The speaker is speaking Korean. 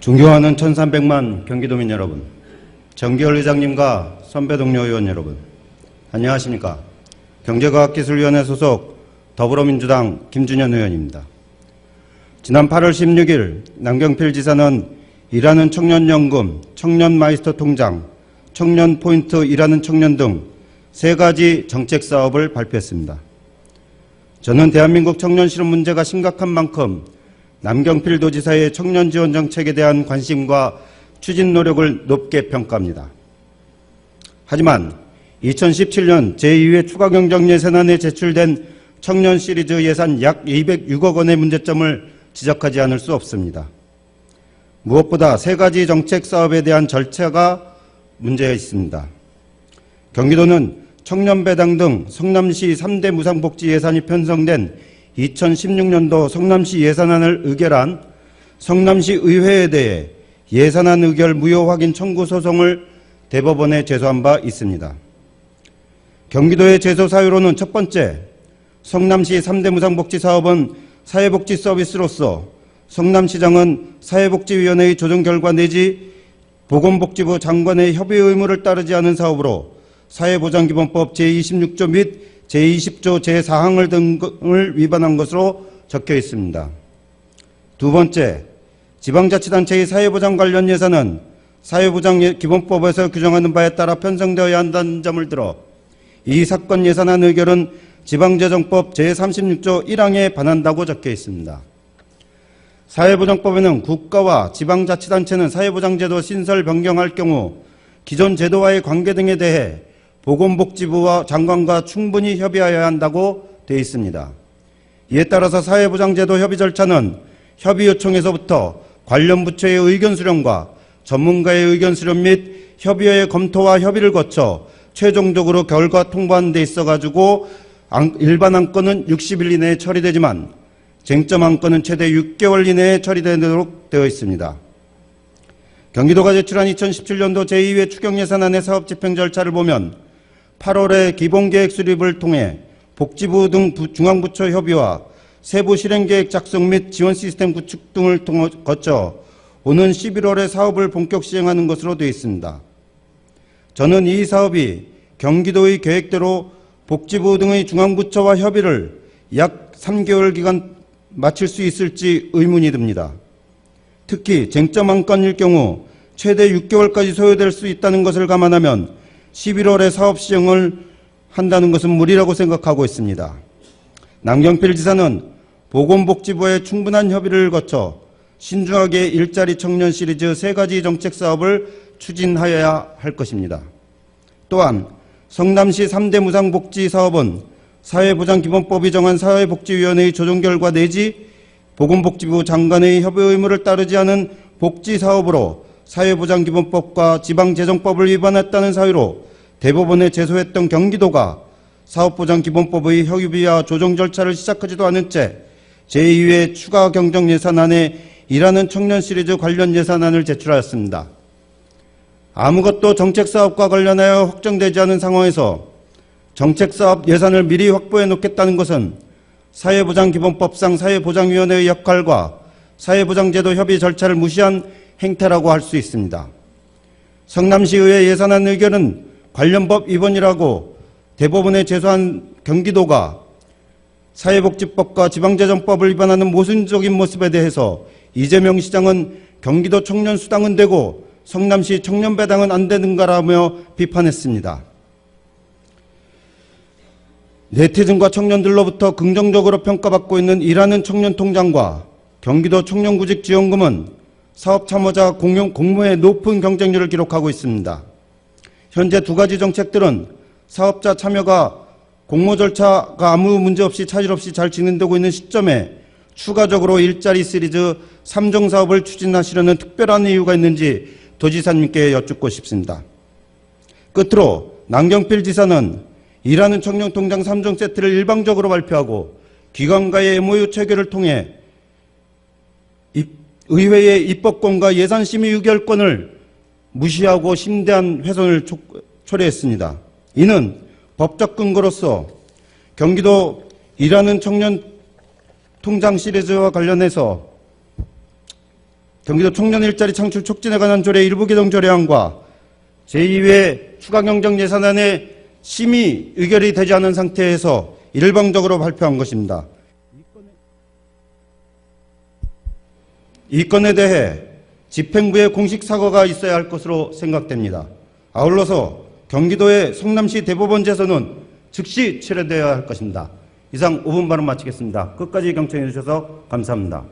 존경하는 1300만 경기도민 여러분, 정기열 의장님과 선배 동료 의원 여러분, 안녕하십니까. 경제과학기술위원회 소속 더불어민주당 김준현 의원입니다. 지난 8월 16일 남경필 지사는 일하는 청년연금, 청년마이스터 통장, 청년포인트 일하는 청년 등 3가지 정책사업을 발표했습니다. 저는 대한민국 청년 실업 문제가 심각한 만큼 남경필 도지사의 청년 지원 정책에 대한 관심과 추진 노력을 높게 평가합니다. 하지만 2017년 제2회 추가경정 예산안에 제출된 청년 시리즈 예산 약 206억 원의 문제점을 지적하지 않을 수 없습니다. 무엇보다 3가지 정책 사업에 대한 절차가 문제가 있습니다. 경기도는 청년배당 등 성남시 3대 무상복지 예산이 편성된 2016년도 성남시 예산안을 의결한 성남시 의회에 대해 예산안 의결 무효 확인 청구 소송을 대법원에 제소한 바 있습니다. 경기도의 제소 사유로는 첫 번째, 성남시 3대 무상복지 사업은 사회복지 서비스로서 성남시장은 사회복지위원회의 조정 결과 내지 보건복지부 장관의 협의 의무를 따르지 않은 사업으로 사회보장기본법 제26조 및 제20조 제4항을 등을 위반한 것으로 적혀 있습니다. 두 번째, 지방자치단체의 사회보장 관련 예산은 사회보장기본법에서 규정하는 바에 따라 편성되어야 한다는 점을 들어 이 사건 예산안 의결은 지방재정법 제36조 1항에 반한다고 적혀 있습니다. 사회보장법에는 국가와 지방자치단체는 사회보장제도 신설 변경할 경우 기존 제도와의 관계 등에 대해 보건복지부와 장관과 충분히 협의하여야 한다고 되어 있습니다. 이에 따라서 사회보장제도 협의 절차는 협의 요청에서부터 관련 부처의 의견 수렴과 전문가의 의견 수렴 및 협의회의 검토와 협의를 거쳐 최종적으로 결과 통보하는 데 있어가지고 일반 안건은 60일 이내에 처리되지만 쟁점 안건은 최대 6개월 이내에 처리되도록 되어 있습니다. 경기도가 제출한 2017년도 제2회 추경예산안의 사업 집행 절차를 보면 8월에 기본계획 수립을 통해 복지부 등 중앙부처 협의와 세부 실행계획 작성 및 지원 시스템 구축 등을 거쳐 오는 11월에 사업을 본격 시행하는 것으로 되어 있습니다. 저는 이 사업이 경기도의 계획대로 복지부 등의 중앙부처와 협의를 약 3개월 기간 마칠 수 있을지 의문이 듭니다. 특히 쟁점 안건일 경우 최대 6개월까지 소요될 수 있다는 것을 감안하면 11월에 사업 시행을 한다는 것은 무리라고 생각하고 있습니다. 남경필 지사는 보건복지부의 충분한 협의를 거쳐 신중하게 일자리 청년 시리즈 3가지 정책 사업을 추진하여야 할 것입니다. 또한 성남시 3대 무상복지 사업은 사회보장기본법이 정한 사회복지위원회의 조정 결과 내지 보건복지부 장관의 협의 의무를 따르지 않은 복지사업으로 사회보장기본법과 지방재정법을 위반했다는 사유로 대법원에 제소했던 경기도가 사업보장기본법의 협의와 조정 절차를 시작하지도 않은 채 제2회 추가 경정 예산안에 일하는 청년 시리즈 관련 예산안을 제출하였습니다. 아무것도 정책사업과 관련하여 확정되지 않은 상황에서 정책사업 예산을 미리 확보해 놓겠다는 것은 사회보장기본법상 사회보장위원회의 역할과 사회보장제도 협의 절차를 무시한 행태라고 할 수 있습니다. 성남시의회 예산안 의결은 관련 법 위반이라고 대법원에 제소한 경기도가 사회복지법과 지방재정법을 위반하는 모순적인 모습에 대해서 이재명 시장은 경기도 청년수당은 되고 성남시 청년배당은 안 되는가라며 비판했습니다. 네티즌과 청년들로부터 긍정적으로 평가받고 있는 일하는 청년 통장과 경기도 청년구직지원금은 사업 참여자 공모의 높은 경쟁률을 기록하고 있습니다. 현재 2가지 정책들은 사업자 참여가 공모 절차가 아무 문제 없이 차질 없이 잘 진행되고 있는 시점에 추가적으로 일자리 시리즈 3종 사업을 추진하시려는 특별한 이유가 있는지 도지사님께 여쭙고 싶습니다. 끝으로 남경필 지사는 일하는 청년 통장 3종 세트를 일방적으로 발표하고 기관과의 MOU 체결을 통해 의회의 입법권과 예산심의 의결권을 무시하고 심대한 훼손을 초래했습니다. 이는 법적 근거로서 경기도 일하는 청년 통장 시리즈와 관련해서 경기도 청년 일자리 창출 촉진에 관한 조례 일부 개정 조례안과 제2회 추가경정 예산안에 심의 의결이 되지 않은 상태에서 일방적으로 발표한 것입니다. 이 건에 대해 집행부의 공식 사과가 있어야 할 것으로 생각됩니다. 아울러서 경기도의 성남시 대법원제소는 즉시 철회되어야 할 것입니다. 이상 5분 발언 마치겠습니다. 끝까지 경청해 주셔서 감사합니다.